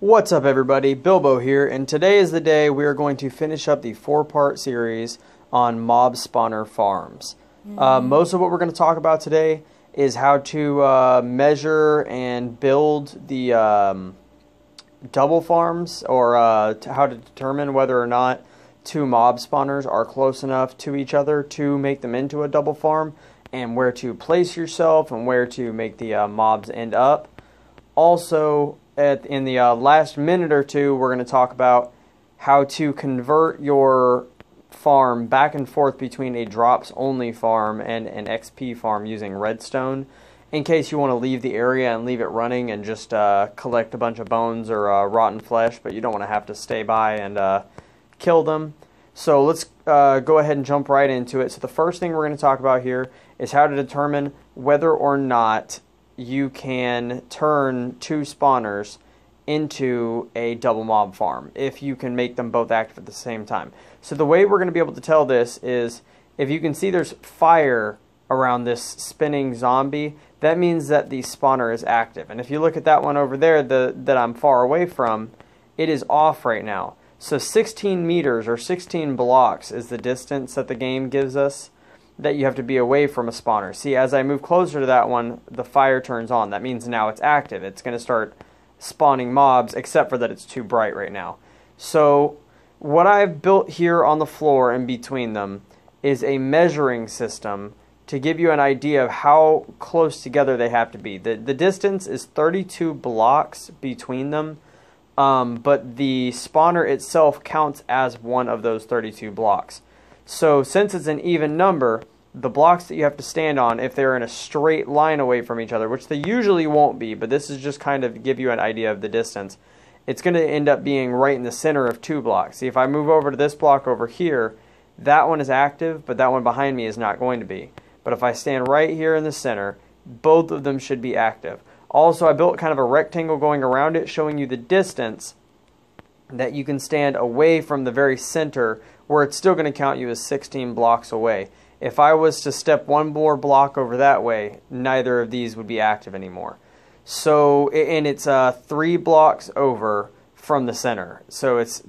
What's up everybody, Bilbo here, and today is the day we are going to finish up the 4-part series on mob spawner farms. Most of what we're going to talk about today is how to measure and build the double farms, or how to determine whether or not two mob spawners are close enough to each other to make them into a double farm, and where to place yourself and where to make the mobs end up. Also, in the last minute or two, we're going to talk about how to convert your farm back and forth between a drops only farm and an XP farm using redstone, in case you want to leave the area and leave it running and just collect a bunch of bones or rotten flesh, but you don't want to have to stay by and kill them. So let's go ahead and jump right into it. So the first thing we're going to talk about here is how to determine whether or not you can turn two spawners into a double mob farm, if you can make them both active at the same time. So the way we're going to be able to tell this is, if you can see there's fire around this spinning zombie, that means that the spawner is active. And if you look at that one over there that I'm far away from, it is off right now. So 16 meters or 16 blocks is the distance that the game gives us that you have to be away from a spawner. See, as I move closer to that one, the fire turns on. That means now it's active. It's going to start spawning mobs, except for that it's too bright right now. So what I've built here on the floor in between them is a measuring system to give you an idea of how close together they have to be. The distance is 32 blocks between them, but the spawner itself counts as one of those 32 blocks. So since it's an even number, the blocks that you have to stand on, if they're in a straight line away from each other, which they usually won't be, but this is just kind of give you an idea of the distance, it's going to end up being right in the center of 2 blocks. See, if I move over to this block over here, that one is active, but that one behind me is not going to be. But if I stand right here in the center, both of them should be active. Also, I built kind of a rectangle going around it, showing you the distance that you can stand away from the very center, where it's still going to count you as 16 blocks away. If I was to step one more block over that way, neither of these would be active anymore. So, and it's 3 blocks over from the center. So it's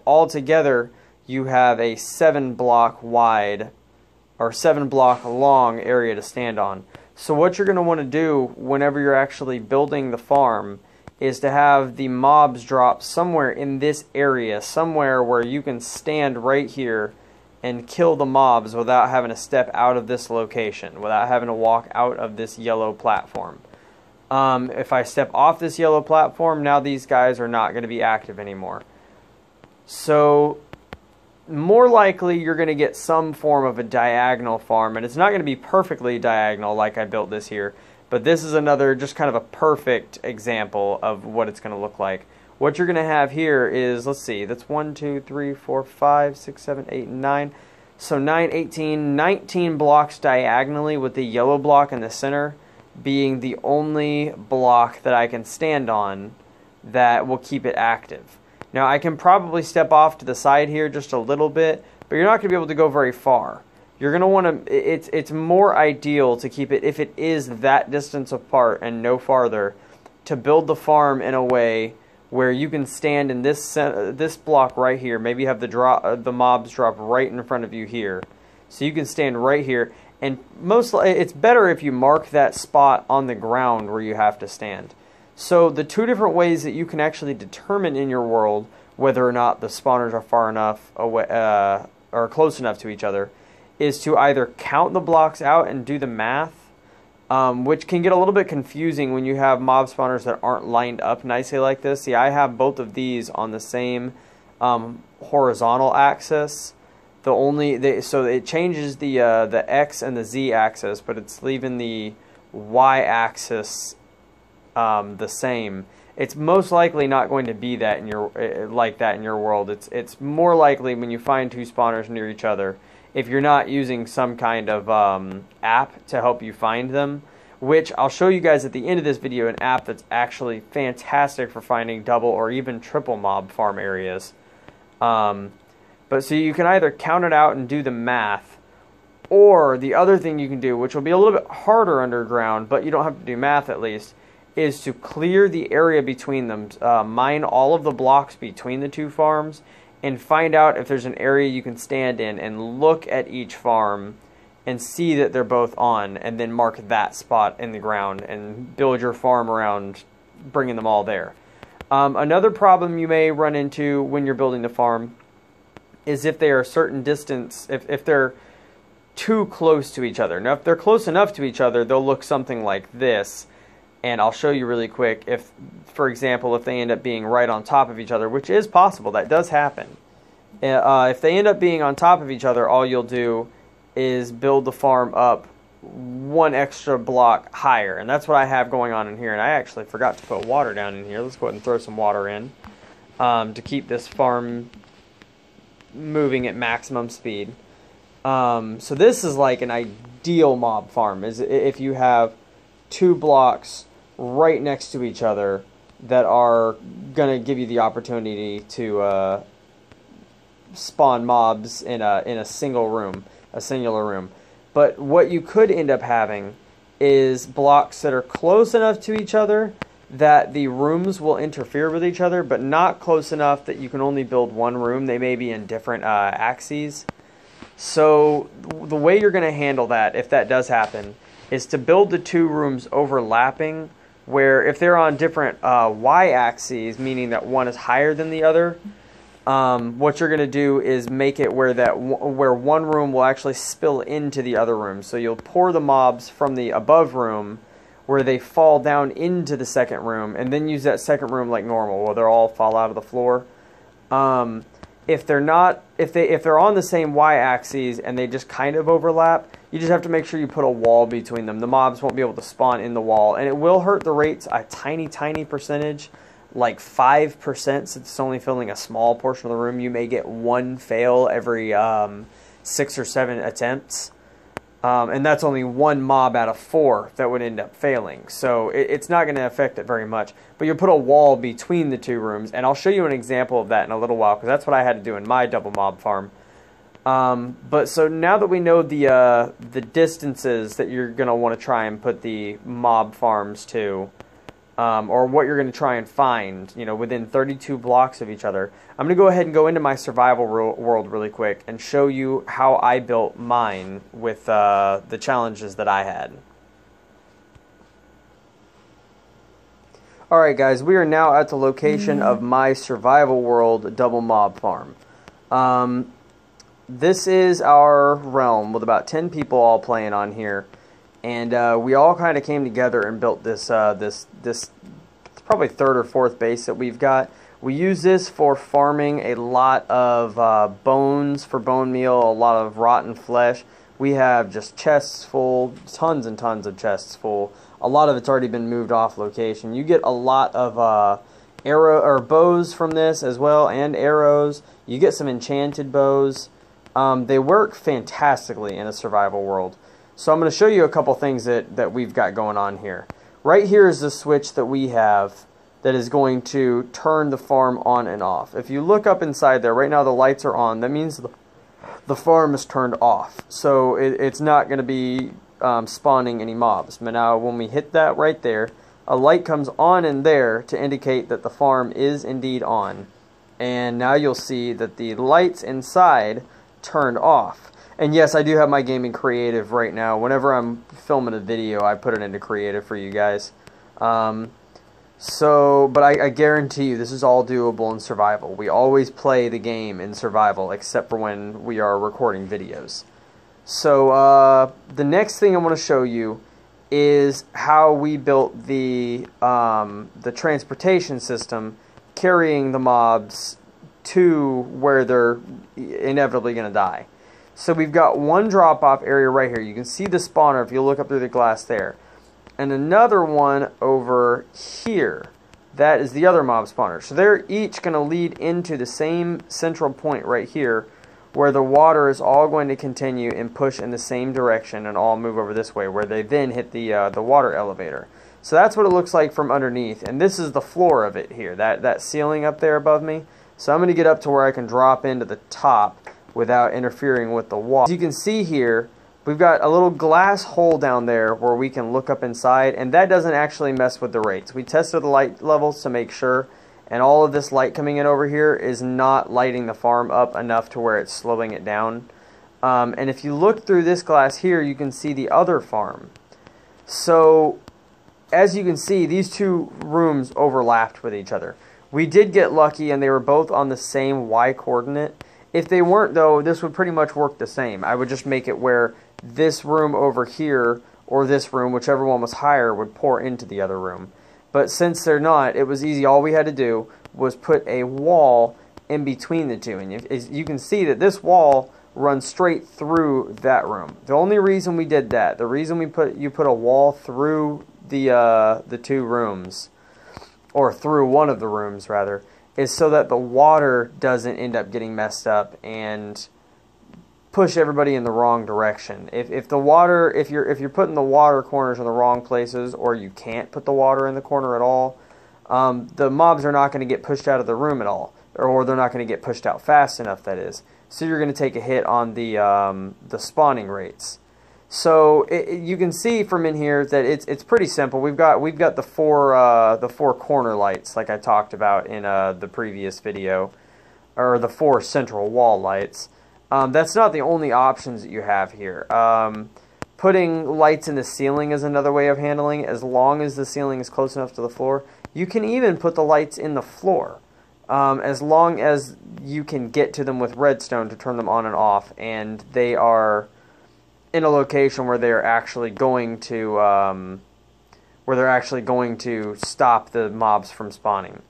altogether you have a 7 block wide or 7 block long area to stand on. So what you're going to want to do whenever you're actually building the farm is to have the mobs drop somewhere in this area, somewhere where you can stand right here and kill the mobs without having to step out of this location, without having to walk out of this yellow platform. If I step off this yellow platform, now these guys are not going to be active anymore. So more likely you're going to get some form of a diagonal farm, and it's not going to be perfectly diagonal like I built this here, but this is another just kind of a perfect example of what it's going to look like. What you're going to have here is, let's see, that's 1, 2, 3, 4, 5, 6, 7, 8, 9. So 9, 18, 19 blocks diagonally, with the yellow block in the center being the only block that I can stand on that will keep it active. Now I can probably step off to the side here just a little bit, but you're not going to be able to go very far. You're going to want to, it's more ideal to keep it, if it is that distance apart and no farther, to build the farm in a way where you can stand in this block right here. Maybe you have the mobs drop right in front of you here. So you can stand right here, and it's better if you mark that spot on the ground where you have to stand. So the two different ways that you can actually determine in your world whether or not the spawners are far enough away, or close enough to each other, is to either count the blocks out and do the math, which can get a little bit confusing when you have mob spawners that aren't lined up nicely like this. See, I have both of these on the same horizontal axis. So it changes the X and the Z axis, but it's leaving the Y axis the same. It's most likely not going to be that in your world. It's more likely when you find two spawners near each other, if you're not using some kind of app to help you find them, which I'll show you guys at the end of this video, an app that's actually fantastic for finding double or even triple mob farm areas. But so you can either count it out and do the math, or the other thing you can do, which will be a little bit harder underground, but you don't have to do math at least, is to clear the area between them, mine all of the blocks between the two farms, and find out if there's an area you can stand in and look at each farm and see that they're both on, and then mark that spot in the ground and build your farm around bringing them all there. Another problem you may run into when you're building the farm is if they are a certain distance, if they're too close to each other. Now, if they're close enough to each other, they'll look something like this. And I'll show you really quick. If, for example, if they end up being right on top of each other, which is possible, that does happen. If they end up being on top of each other, all you'll do is build the farm up one extra block higher. And that's what I have going on in here. And I actually forgot to put water down in here. Let's go ahead and throw some water in to keep this farm moving at maximum speed. So this is like an ideal mob farm, is if you have two blocks right next to each other that are going to give you the opportunity to spawn mobs in a singular room. But what you could end up having is blocks that are close enough to each other that the rooms will interfere with each other, but not close enough that you can only build one room. They may be in different axes. So the way you're going to handle that, if that does happen, is to build the two rooms overlapping, where if they're on different y-axes, meaning that one is higher than the other, what you're going to do is make it where where one room will actually spill into the other room. So you'll pour the mobs from the above room where they fall down into the second room, and then use that second room like normal, where they'll all fall out of the floor. If they're on the same y-axes and they just kind of overlap, you just have to make sure you put a wall between them. The mobs won't be able to spawn in the wall, and it will hurt the rates a tiny percentage, like 5%, since it's only filling a small portion of the room. You may get one fail every 6 or 7 attempts, and that's only one mob out of 4 that would end up failing. So it's not going to affect it very much. But you'll put a wall between the two rooms, and I'll show you an example of that in a little while, because that's what I had to do in my double mob farm. But so now that we know the distances that you're going to want to try and put the mob farms to, or what you're going to try and find, within 32 blocks of each other, I'm going to go ahead and go into my survival world really quick and show you how I built mine with the challenges that I had. Alright guys, we are now at the location of my survival world double mob farm. This is our realm with about 10 people all playing on here, and we all kind of came together and built this this probably third or fourth base that we've got. We use this for farming a lot of bones for bone meal, a lot of rotten flesh. We have just chests full, tons and tons of chests full. A lot of it's already been moved off location. You get a lot of bows from this as well, and arrows. You get some enchanted bows. They work fantastically in a survival world. So I'm going to show you a couple things that we've got going on here. Right here is the switch that we have that is going to turn the farm on and off. If you look up inside there, right now the lights are on. That means the farm is turned off. So it's not going to be spawning any mobs. But now when we hit that right there, a light comes on in there to indicate that the farm is indeed on. And now you'll see that the lights inside turned off. And yes, I do have my game in creative right now. Whenever I'm filming a video, I put it into creative for you guys. But I guarantee you this is all doable in survival. We always play the game in survival, except for when we are recording videos. So the next thing I want to show you is how we built the transportation system carrying the mobs to where they're inevitably going to die. So we've got one drop-off area right here. You can see the spawner if you look up through the glass there. And another one over here. That is the other mob spawner. So they're each going to lead into the same central point right here, where the water is all going to continue and push in the same direction and all move over this way, where they then hit the water elevator. So that's what it looks like from underneath. And this is the floor of it here, that ceiling up there above me. So I'm going to get up to where I can drop into the top without interfering with the wall. As you can see here, we've got a little glass hole down there where we can look up inside, and that doesn't actually mess with the rates. We tested the light levels to make sure, and all of this light coming in over here is not lighting the farm up enough to where it's slowing it down. And if you look through this glass here, you can see the other farm. So, as you can see, these two rooms overlapped with each other. We did get lucky, and they were both on the same Y coordinate. If they weren't, though, this would pretty much work the same. I would just make it where this room over here, or this room, whichever one was higher, would pour into the other room. But since they're not, it was easy. All we had to do was put a wall in between the two. And you can see that this wall runs straight through that room. The only reason we did that, the reason you put a wall through the two rooms, or through one of the rooms rather, is so that the water doesn't end up getting messed up and push everybody in the wrong direction. If you're putting the water corners in the wrong places, or you can't put the water in the corner at all, the mobs are not going to get pushed out of the room at all, or they're not going to get pushed out fast enough, that is. So you're going to take a hit on the spawning rates. So you can see from in here that it's pretty simple. We've got the four corner lights, like I talked about in the previous video, or the 4 central wall lights. That's not the only options that you have here. Putting lights in the ceiling is another way of handling it, as long as the ceiling is close enough to the floor. You can even put the lights in the floor, as long as you can get to them with redstone to turn them on and off, and they are in a location where they're actually going to stop the mobs from spawning.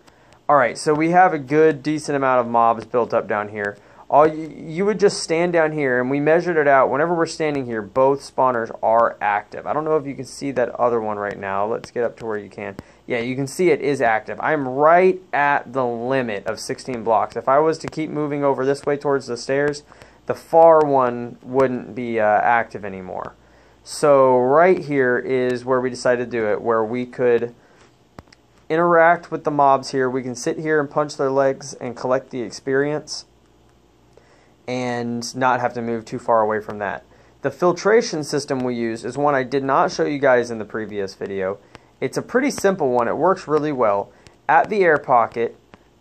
Alright, so we have a good, decent amount of mobs built up down here. You would just stand down here, and we measured it out. Whenever we're standing here, both spawners are active. I don't know if you can see that other one right now. Let's get up to where you can. Yeah, you can see it is active. I'm right at the limit of 16 blocks. If I was to keep moving over this way towards the stairs, the far one wouldn't be active anymore. So right here is where we decided to do it, where we could interact with the mobs here. We can sit here and punch their legs and collect the experience, and not have to move too far away from that. The filtration system we use is one I did not show you guys in the previous video. It's a pretty simple one. It works really well. At the air pocket,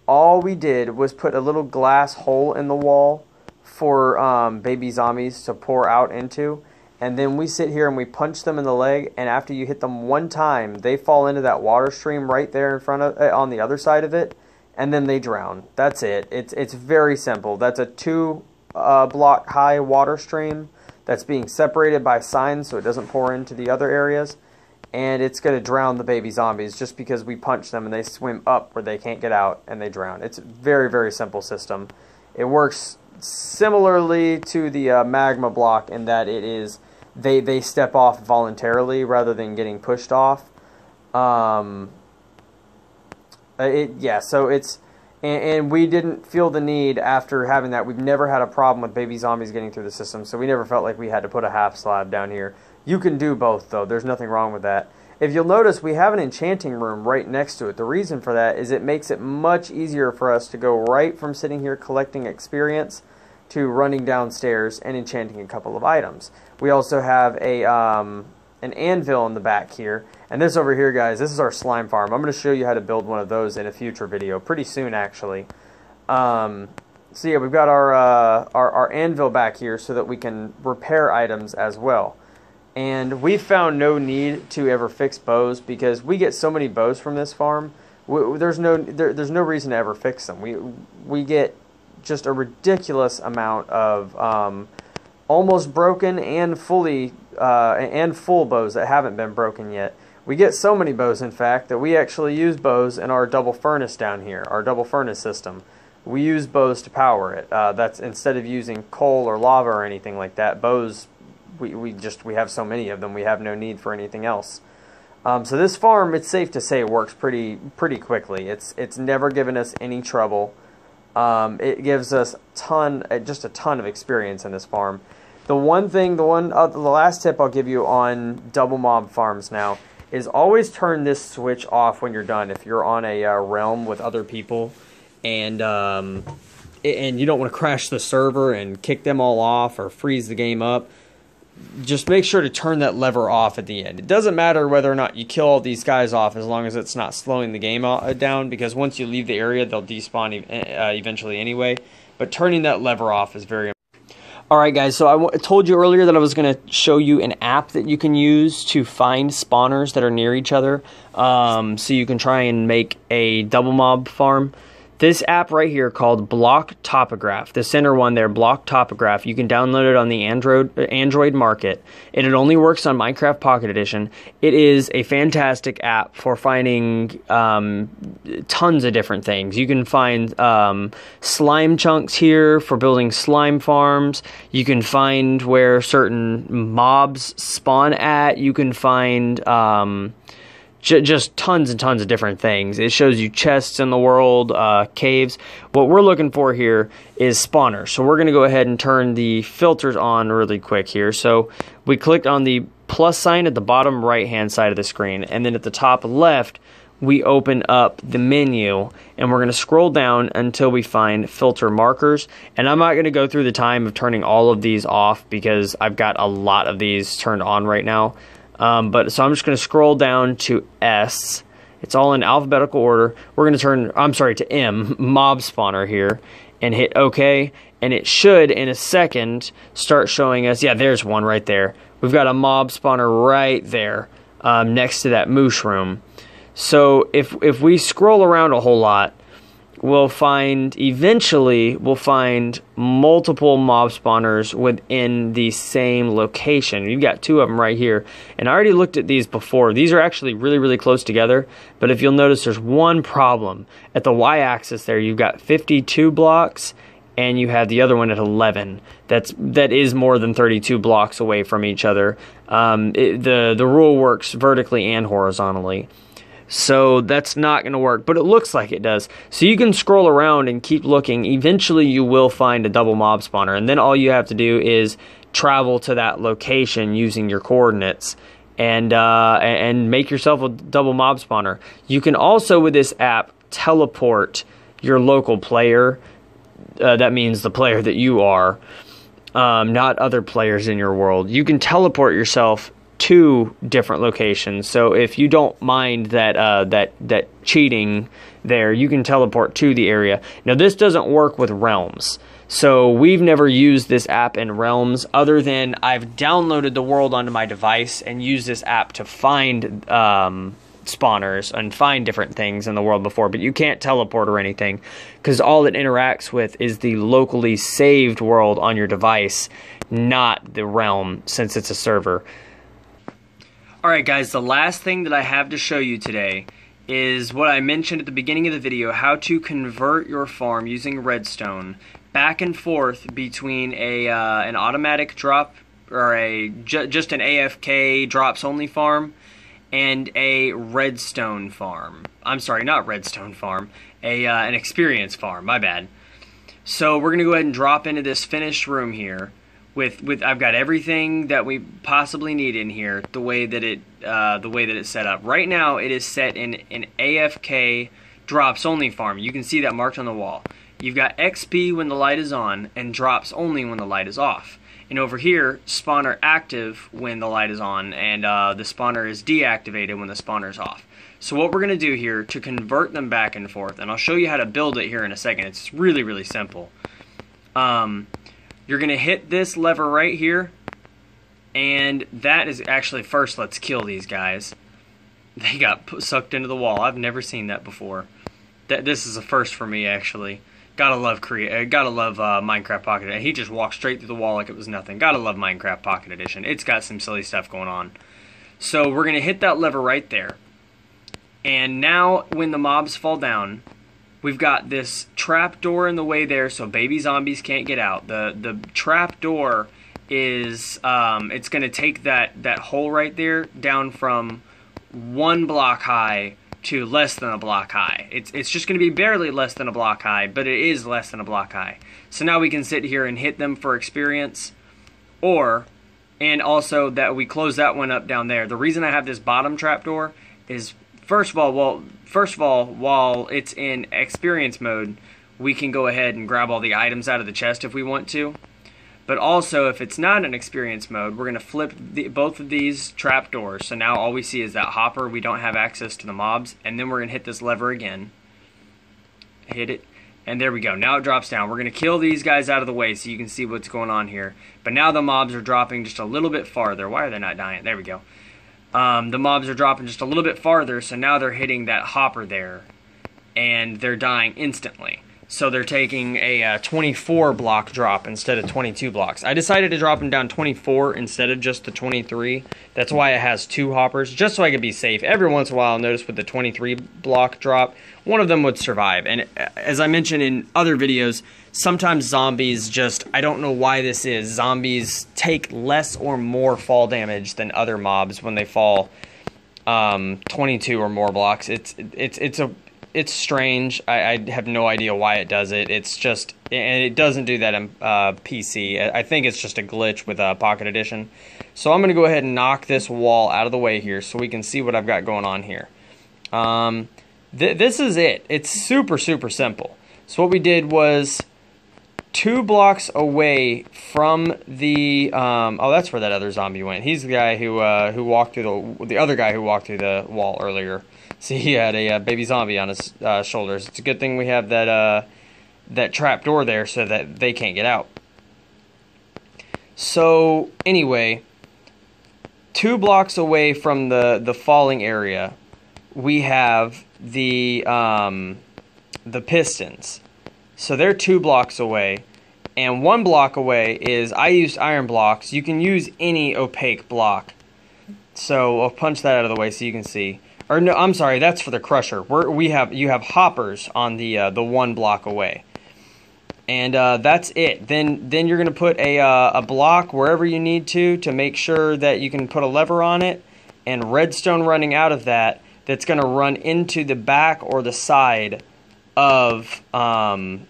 all we did was put a little glass hole in the wall for baby zombies to pour out into, and then we sit here and we punch them in the leg, and after you hit them one time, they fall into that water stream right there in front of on the other side of it, and then they drown. That's it. It's very simple. That's a 2 block high water stream that's being separated by signs so it doesn't pour into the other areas, and it's going to drown the baby zombies just because we punch them and they swim up where they can't get out and they drown. It's a very, very simple system. It works similarly to the magma block in that it is they step off voluntarily rather than getting pushed off. So it's and we didn't feel the need after having that. We've never had a problem with baby zombies getting through the system, so we never felt like we had to put a half slab down here. You can do both, though. There's nothing wrong with that. If you'll notice, we have an enchanting room right next to it. The reason for that is it makes it much easier for us to go right from sitting here collecting experience to running downstairs and enchanting a couple of items. We also have an anvil in the back here. And this over here, guys, this is our slime farm. I'm going to show you how to build one of those in a future video, pretty soon actually. So yeah, we've got our anvil back here so that we can repair items as well. And we found no need to ever fix bows because we get so many bows from this farm. There's no reason to ever fix them. We get just a ridiculous amount of almost broken and full bows that haven't been broken yet. We get so many bows, in fact, that we actually use bows in our double furnace down here, our double furnace system. We use bows to power it. That's instead of using coal or lava or anything like that. Bows, we have so many of them, we have no need for anything else. So this farm, it's safe to say, works pretty quickly. It's never given us any trouble. It gives us just a ton of experience in this farm. The last tip I'll give you on double mob farms now is always turn this switch off when you're done. If you're on a realm with other people and you don't want to crash the server and kick them all off or freeze the game up, just make sure to turn that lever off at the end. It doesn't matter whether or not you kill all these guys off, as long as it's not slowing the game down, because once you leave the area, they'll despawn eventually anyway. But turning that lever off is very important. Alright guys, so I told you earlier that I was going to show you an app that you can use to find spawners that are near each other, so you can try and make a double mob farm. This app right here called Block Topograph, the center one there, Block Topograph, you can download it on the Android market. It only works on Minecraft Pocket Edition. It is a fantastic app for finding tons of different things. You can find slime chunks here for building slime farms. You can find where certain mobs spawn at. You can find just tons and tons of different things. It shows you chests in the world, caves. What we're looking for here is spawners. So we're going to go ahead and turn the filters on really quick here. So we clicked on the plus sign at the bottom right hand side of the screen, and then at the top left we open up the menu, and we're going to scroll down until we find filter markers. And I'm not going to go through the time of turning all of these off because I've got a lot of these turned on right now. So I'm just going to scroll down to S. It's all in alphabetical order. We're going to turn, to M, mob spawner here, and hit OK. And it should, in a second, start showing us, yeah, there's one right there. We've got a mob spawner right there, next to that mushroom. So if we scroll around a whole lot, eventually we'll find multiple mob spawners within the same location. You've got two of them right here, and I already looked at these before. These are actually really, really close together, but if you'll notice, there's one problem. At the y-axis there, you've got 52 blocks, and you have the other one at 11. That is more than 32 blocks away from each other. The rule works vertically and horizontally. So that's not going to work, but it looks like it does. So you can scroll around and keep looking. Eventually you will find a double mob spawner, and then all you have to do is travel to that location using your coordinates and make yourself a double mob spawner. You can also, with this app, teleport your local player. That means the player that you are, not other players in your world. You can teleport yourself to different locations. So if you don't mind that cheating there, you can teleport to the area. Now this doesn't work with realms. So we've never used this app in realms, other than I've downloaded the world onto my device and used this app to find spawners and find different things in the world before, but you can't teleport or anything, because all it interacts with is the locally saved world on your device, not the realm, since it's a server. Alright guys, the last thing that I have to show you today is what I mentioned at the beginning of the video, how to convert your farm using redstone back and forth between an automatic drop, or just an AFK drops only farm, and a redstone farm. I'm sorry, not redstone farm, an experience farm, my bad. So we're going to go ahead and drop into this finished room here. I've got everything that we possibly need in here, the way that it's set up. Right now it is set in an AFK drops only farm. You can see that marked on the wall. You've got XP when the light is on and drops only when the light is off. And over here, spawner active when the light is on, and the spawner is deactivated when the spawner is off. So what we're going to do here to convert them back and forth, and I'll show you how to build it here in a second. It's really, really simple. You're going to hit this lever right here, and that is actually, first let's kill these guys. They got sucked into the wall. I've never seen that before. This is a first for me, actually. Gotta love Minecraft Pocket Edition. He just walked straight through the wall like it was nothing. Gotta love Minecraft Pocket Edition. It's got some silly stuff going on. So we're going to hit that lever right there. And now when the mobs fall down, we've got this trap door in the way there, so baby zombies can't get out. The trap door is it's going to take that hole right there down from 1 block high to less than a block high. It's just going to be barely less than a block high, but it is less than a block high. So now we can sit here and hit them for experience, and also that we close that one up down there. The reason I have this bottom trap door is, first of all, while it's in experience mode, we can go ahead and grab all the items out of the chest if we want to. But also, if it's not in experience mode, we're going to flip both of these trapdoors. So now all we see is that hopper. We don't have access to the mobs. And then we're going to hit this lever again. Hit it. And there we go. Now it drops down. We're going to kill these guys out of the way so you can see what's going on here. But now the mobs are dropping just a little bit farther. Why are they not dying? There we go. The mobs are dropping just a little bit farther, so now they're hitting that hopper there. And they're dying instantly. So they're taking a 24 block drop instead of 22 blocks. I decided to drop them down 24 instead of just the 23. That's why it has 2 hoppers, just so I could be safe. Every once in a while, I'll notice with the 23 block drop, one of them would survive. And as I mentioned in other videos, sometimes zombies just, I don't know why this is, zombies take less or more fall damage than other mobs when they fall 22 or more blocks. It's strange. I have no idea why it does it. It's just, and it doesn't do that in PC. I think it's just a glitch with Pocket Edition. So I'm going to go ahead and knock this wall out of the way here so we can see what I've got going on here. This is it. It's super, super simple. So what we did was 2 blocks away from the, oh, that's where that other zombie went. He's the guy who walked through the other guy who walked through the wall earlier. See, he had a baby zombie on his shoulders. It's a good thing we have that trap door there so that they can't get out. So anyway, 2 blocks away from the falling area, we have the pistons. So they're 2 blocks away, and 1 block away is, I used iron blocks. You can use any opaque block. So I'll punch that out of the way so you can see. Or no, I'm sorry, that's for the crusher. You have hoppers on the 1 block away, and that's it. Then you're gonna put a block wherever you need to make sure that you can put a lever on it, and redstone running out of that. That's gonna run into the back or the side of the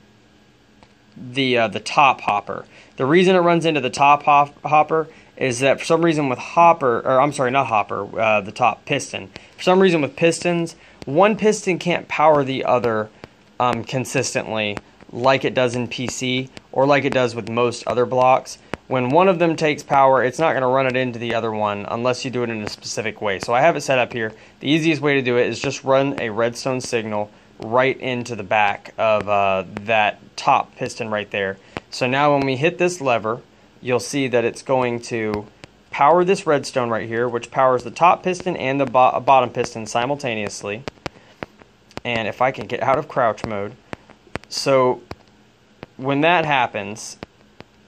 top hopper. The reason it runs into the top hopper is that for some reason with the top piston. For some reason with pistons, one piston can't power the other consistently like it does in PC or like it does with most other blocks. When one of them takes power, it's not going to run it into the other one unless you do it in a specific way. So I have it set up here. The easiest way to do it is just run a redstone signal right into the back of that top piston right there. So now when we hit this lever, you'll see that it's going to power this redstone right here, which powers the top piston and the bottom piston simultaneously. And if I can get out of crouch mode. So when that happens,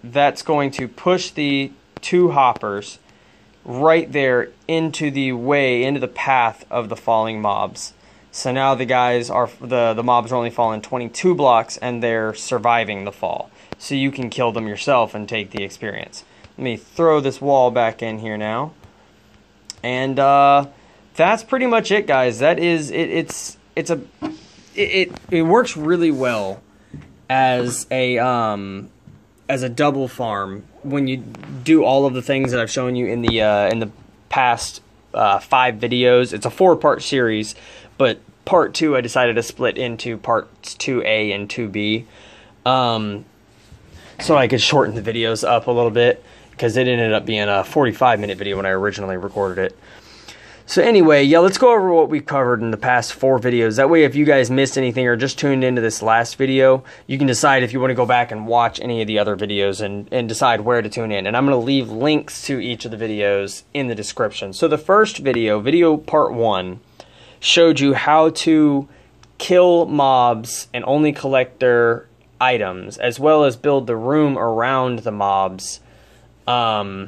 that's going to push the 2 hoppers right there into the path of the falling mobs. So now the mobs are only falling 22 blocks and they're surviving the fall. So you can kill them yourself and take the experience. Let me throw this wall back in here now. And that's pretty much it, guys. That is it works really well as a double farm when you do all of the things that I've shown you in the past 5 videos. It's a 4-part series, but part 2 I decided to split into parts 2A and 2B. So I could shorten the videos up a little bit, because it ended up being a 45-minute video when I originally recorded it. So anyway, yeah, let's go over what we've covered in the past 4 videos. That way, if you guys missed anything or just tuned into this last video, you can decide if you want to go back and watch any of the other videos and decide where to tune in. And I'm going to leave links to each of the videos in the description. So the first video part 1, showed you how to kill mobs and only collect their items, as well as build the room around the mobs, so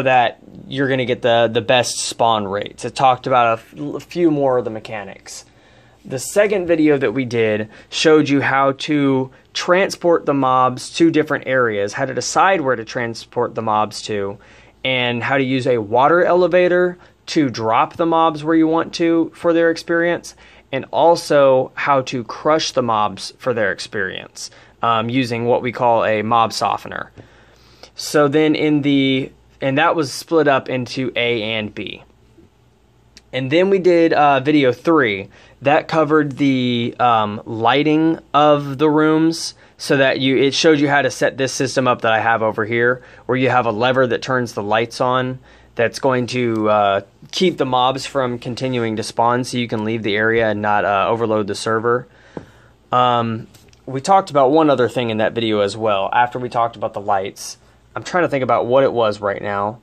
that you're going to get the best spawn rates. It talked about a few more of the mechanics. The second video that we did showed you how to transport the mobs to different areas, how to decide where to transport the mobs to, and how to use a water elevator to drop the mobs where you want to for their experience, and also how to crush the mobs for their experience using what we call a mob softener. So then and that was split up into A and B. And then we did video 3. that covered the lighting of the rooms, so that it showed you how to set this system up that I have over here, where you have a lever that turns the lights on that's going to keep the mobs from continuing to spawn, so you can leave the area and not overload the server. We talked about one other thing in that video as well, after we talked about the lights. I'm trying to think about what it was right now.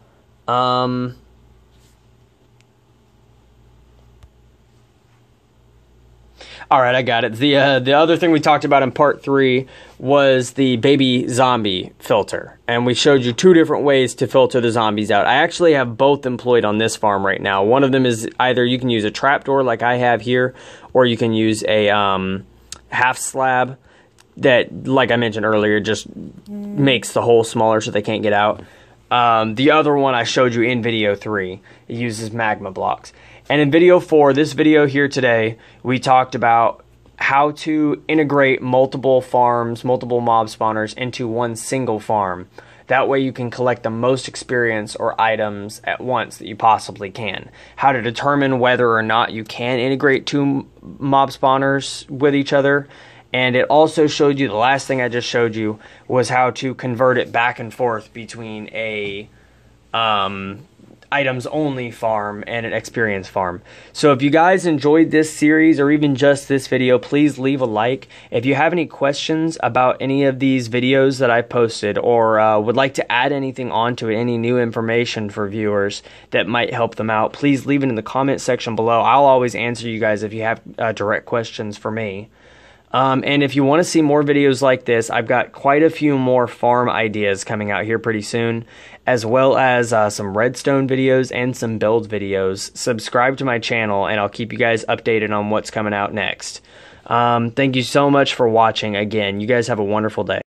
Alright, I got it. The other thing we talked about in part 3 was the baby zombie filter. And we showed you 2 different ways to filter the zombies out. I actually have both employed on this farm right now. One of them is either you can use a trapdoor like I have here, or you can use a half slab that, like I mentioned earlier, just makes the hole smaller so they can't get out. The other one I showed you in video 3. It uses magma blocks. And in video 4, this video here today, we talked about how to integrate multiple farms, multiple mob spawners into one single farm. That way you can collect the most experience or items at once that you possibly can. How to determine whether or not you can integrate 2 mob spawners with each other. And it also showed you, the last thing I just showed you, was how to convert it back and forth between a items only farm and an experience farm. So if you guys enjoyed this series or even just this video, please leave a like. If you have any questions about any of these videos that I posted, or would like to add anything onto it, any new information for viewers that might help them out, please leave it in the comment section below. I'll always answer you guys if you have direct questions for me. And if you want to see more videos like this, I've got quite a few more farm ideas coming out here pretty soon, as well as some redstone videos and some build videos. Subscribe to my channel and I'll keep you guys updated on what's coming out next. Thank you so much for watching again. You guys have a wonderful day.